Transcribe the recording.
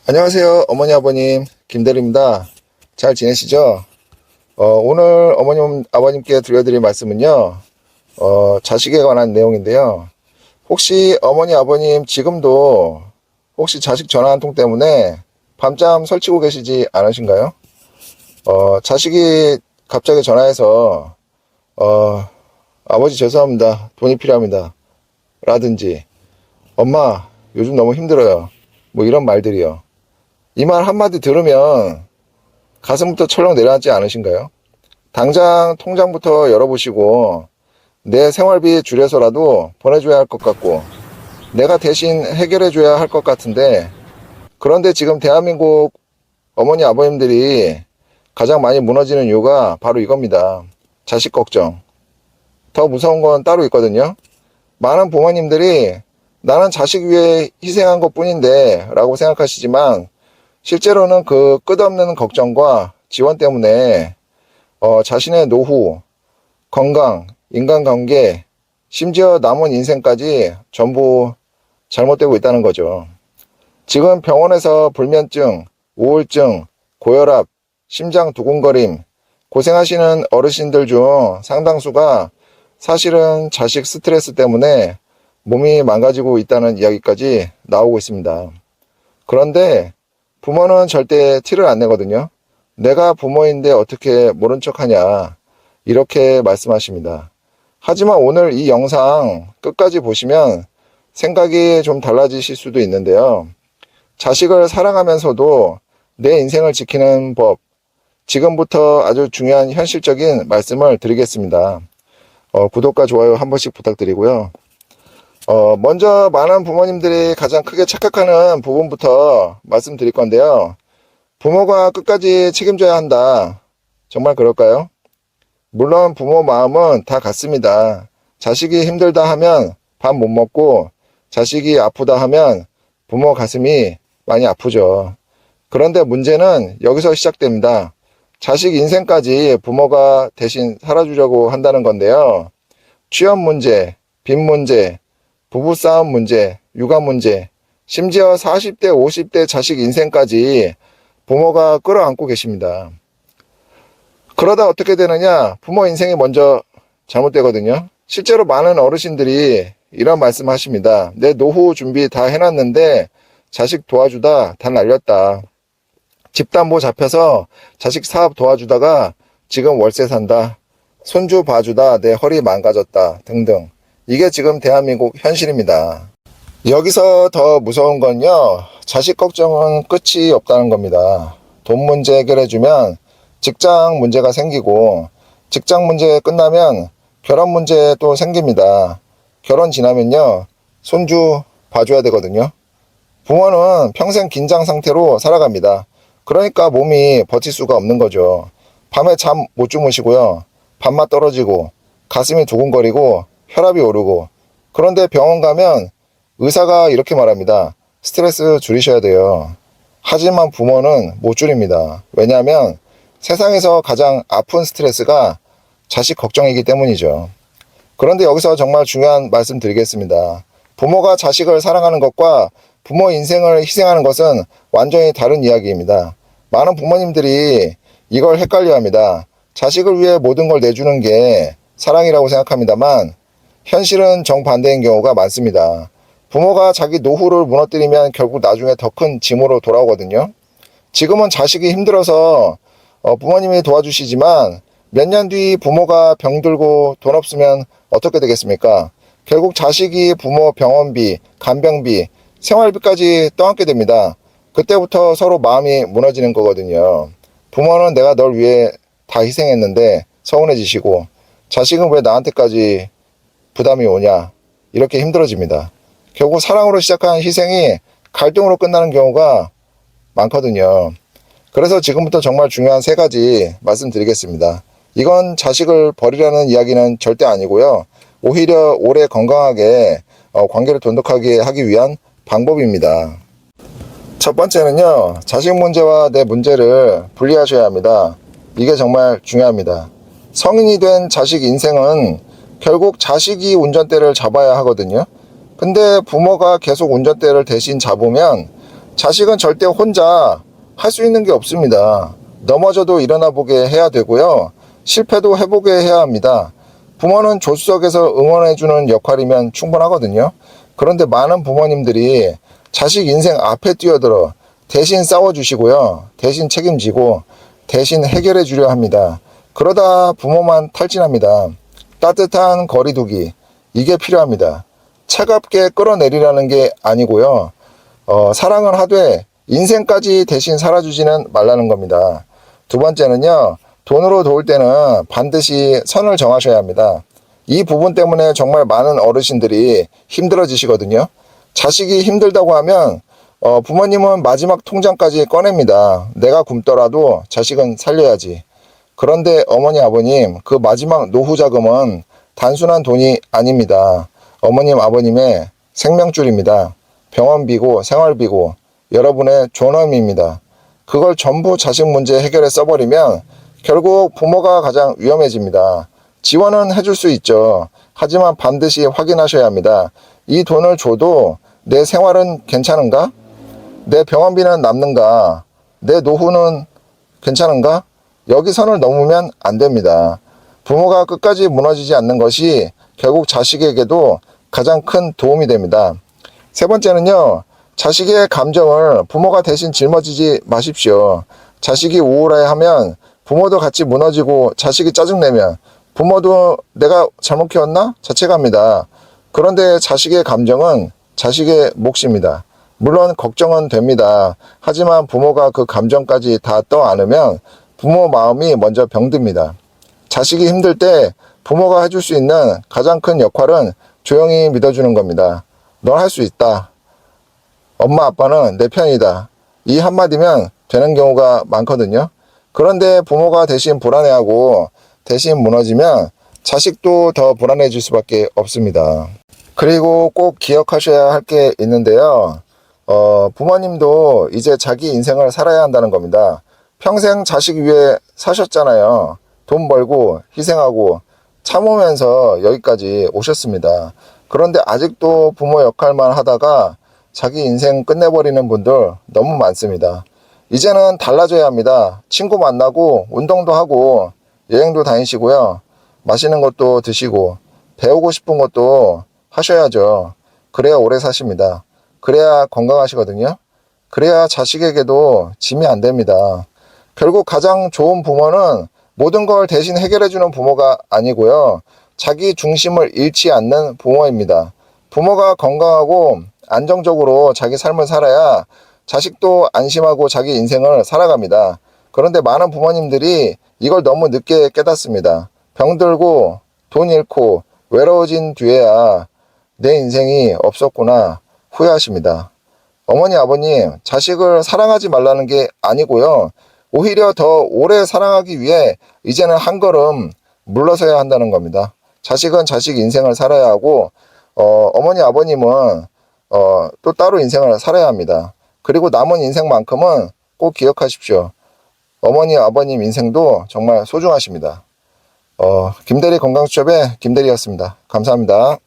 안녕하세요. 어머니, 아버님, 김대리입니다. 잘 지내시죠? 오늘 어머님, 아버님께 들려드릴 말씀은요, 자식에 관한 내용인데요. 혹시 어머니, 아버님 지금도 혹시 자식 전화 한 통 때문에 밤잠 설치고 계시지 않으신가요? 자식이 갑자기 전화해서, 아버지 죄송합니다. 돈이 필요합니다. 라든지, 엄마, 요즘 너무 힘들어요. 뭐 이런 말들이요. 이 말 한마디 들으면 가슴부터 철렁 내려앉지 않으신가요? 당장 통장부터 열어보시고 내 생활비 줄여서라도 보내줘야 할 것 같고 내가 대신 해결해줘야 할 것 같은데, 그런데 지금 대한민국 어머니 아버님들이 가장 많이 무너지는 이유가 바로 이겁니다. 자식 걱정. 더 무서운 건 따로 있거든요. 많은 부모님들이 나는 자식 위해 희생한 것 뿐인데 라고 생각하시지만, 실제로는 그 끝없는 걱정과 지원 때문에 자신의 노후, 건강, 인간관계, 심지어 남은 인생까지 전부 잘못되고 있다는 거죠. 지금 병원에서 불면증, 우울증, 고혈압, 심장 두근거림, 고생하시는 어르신들 중 상당수가 사실은 자식 스트레스 때문에 몸이 망가지고 있다는 이야기까지 나오고 있습니다. 그런데 부모는 절대 티를 안 내거든요. 내가 부모인데 어떻게 모른 척하냐, 이렇게 말씀하십니다. 하지만 오늘 이 영상 끝까지 보시면 생각이 좀 달라지실 수도 있는데요. 자식을 사랑하면서도 내 인생을 지키는 법, 지금부터 아주 중요한 현실적인 말씀을 드리겠습니다. 구독과 좋아요 한 번씩 부탁드리고요. 먼저 많은 부모님들이 가장 크게 착각하는 부분부터 말씀드릴 건데요. 부모가 끝까지 책임져야 한다. 정말 그럴까요? 물론 부모 마음은 다 같습니다. 자식이 힘들다 하면 밥 못 먹고, 자식이 아프다 하면 부모 가슴이 많이 아프죠. 그런데 문제는 여기서 시작됩니다. 자식 인생까지 부모가 대신 살아주려고 한다는 건데요. 취업 문제, 빚 문제, 부부싸움 문제, 육아 문제, 심지어 40대, 50대 자식 인생까지 부모가 끌어안고 계십니다. 그러다 어떻게 되느냐? 부모 인생이 먼저 잘못되거든요. 실제로 많은 어르신들이 이런 말씀 하십니다. 내 노후 준비 다 해놨는데 자식 도와주다 다 날렸다. 집담보 잡혀서 자식 사업 도와주다가 지금 월세 산다. 손주 봐주다 내 허리 망가졌다 등등. 이게 지금 대한민국 현실입니다. 여기서 더 무서운 건요, 자식 걱정은 끝이 없다는 겁니다. 돈 문제 해결해주면 직장 문제가 생기고, 직장 문제 끝나면 결혼 문제 또 생깁니다. 결혼 지나면요, 손주 봐줘야 되거든요. 부모는 평생 긴장 상태로 살아갑니다. 그러니까 몸이 버틸 수가 없는 거죠. 밤에 잠 못 주무시고요, 밥맛 떨어지고, 가슴이 두근거리고, 혈압이 오르고. 그런데 병원 가면 의사가 이렇게 말합니다. 스트레스 줄이셔야 돼요. 하지만 부모는 못 줄입니다. 왜냐하면 세상에서 가장 아픈 스트레스가 자식 걱정이기 때문이죠. 그런데 여기서 정말 중요한 말씀 드리겠습니다. 부모가 자식을 사랑하는 것과 부모 인생을 희생하는 것은 완전히 다른 이야기입니다. 많은 부모님들이 이걸 헷갈려 합니다. 자식을 위해 모든 걸 내주는 게 사랑이라고 생각합니다만, 현실은 정반대인 경우가 많습니다. 부모가 자기 노후를 무너뜨리면 결국 나중에 더 큰 짐으로 돌아오거든요. 지금은 자식이 힘들어서 부모님이 도와주시지만 몇 년 뒤 부모가 병들고 돈 없으면 어떻게 되겠습니까? 결국 자식이 부모 병원비, 간병비, 생활비까지 떠안게 됩니다. 그때부터 서로 마음이 무너지는 거거든요. 부모는 내가 널 위해 다 희생했는데 서운해지시고, 자식은 왜 나한테까지 부담이 오냐, 이렇게 힘들어집니다. 결국 사랑으로 시작한 희생이 갈등으로 끝나는 경우가 많거든요. 그래서 지금부터 정말 중요한 3가지 말씀드리겠습니다. 이건 자식을 버리라는 이야기는 절대 아니고요. 오히려 오래 건강하게 관계를 돈독하게 하기 위한 방법입니다. 첫 번째는요, 자식 문제와 내 문제를 분리하셔야 합니다. 이게 정말 중요합니다. 성인이 된 자식 인생은 결국 자식이 운전대를 잡아야 하거든요. 근데 부모가 계속 운전대를 대신 잡으면 자식은 절대 혼자 할 수 있는 게 없습니다. 넘어져도 일어나 보게 해야 되고요. 실패도 해보게 해야 합니다. 부모는 조수석에서 응원해주는 역할이면 충분하거든요. 그런데 많은 부모님들이 자식 인생 앞에 뛰어들어 대신 싸워주시고요. 대신 책임지고 대신 해결해 주려 합니다. 그러다 부모만 탈진합니다. 따뜻한 거리두기, 이게 필요합니다. 차갑게 끌어내리라는 게 아니고요. 사랑을 하되 인생까지 대신 살아주지는 말라는 겁니다. 두 번째는요, 돈으로 도울 때는 반드시 선을 정하셔야 합니다. 이 부분 때문에 정말 많은 어르신들이 힘들어지시거든요. 자식이 힘들다고 하면 부모님은 마지막 통장까지 꺼냅니다. 내가 굶더라도 자식은 살려야지. 그런데 어머니, 아버님, 그 마지막 노후 자금은 단순한 돈이 아닙니다. 어머님, 아버님의 생명줄입니다. 병원비고 생활비고 여러분의 존엄입니다. 그걸 전부 자식 문제 해결에 써버리면 결국 부모가 가장 위험해집니다. 지원은 해줄 수 있죠. 하지만 반드시 확인하셔야 합니다. 이 돈을 줘도 내 생활은 괜찮은가? 내 병원비는 남는가? 내 노후는 괜찮은가? 여기 선을 넘으면 안 됩니다. 부모가 끝까지 무너지지 않는 것이 결국 자식에게도 가장 큰 도움이 됩니다. 세 번째는요, 자식의 감정을 부모가 대신 짊어지지 마십시오. 자식이 우울해 하면 부모도 같이 무너지고, 자식이 짜증내면 부모도 내가 잘못 키웠나? 자책합니다. 그런데 자식의 감정은 자식의 몫입니다. 물론 걱정은 됩니다. 하지만 부모가 그 감정까지 다 떠안으면 부모 마음이 먼저 병듭니다. 자식이 힘들 때 부모가 해줄 수 있는 가장 큰 역할은 조용히 믿어주는 겁니다. 넌 할 수 있다. 엄마 아빠는 내 편이다. 이 한마디면 되는 경우가 많거든요. 그런데 부모가 대신 불안해하고 대신 무너지면 자식도 더 불안해질 수밖에 없습니다. 그리고 꼭 기억하셔야 할 게 있는데요. 부모님도 이제 자기 인생을 살아야 한다는 겁니다. 평생 자식 위해 사셨잖아요. 돈 벌고 희생하고 참으면서 여기까지 오셨습니다. 그런데 아직도 부모 역할만 하다가 자기 인생 끝내버리는 분들 너무 많습니다. 이제는 달라져야 합니다. 친구 만나고 운동도 하고 여행도 다니시고요. 맛있는 것도 드시고 배우고 싶은 것도 하셔야죠. 그래야 오래 사십니다. 그래야 건강하시거든요. 그래야 자식에게도 짐이 안 됩니다. 결국 가장 좋은 부모는 모든 걸 대신 해결해주는 부모가 아니고요. 자기 중심을 잃지 않는 부모입니다. 부모가 건강하고 안정적으로 자기 삶을 살아야 자식도 안심하고 자기 인생을 살아갑니다. 그런데 많은 부모님들이 이걸 너무 늦게 깨닫습니다. 병들고 돈 잃고 외로워진 뒤에야 내 인생이 없었구나 후회하십니다. 어머니, 아버님, 자식을 사랑하지 말라는 게 아니고요. 오히려 더 오래 사랑하기 위해 이제는 한 걸음 물러서야 한다는 겁니다. 자식은 자식 인생을 살아야 하고 어머니, 아버님은 또 따로 인생을 살아야 합니다. 그리고 남은 인생만큼은 꼭 기억하십시오. 어머니, 아버님 인생도 정말 소중하십니다. 김대리 건강수첩의 김대리였습니다. 감사합니다.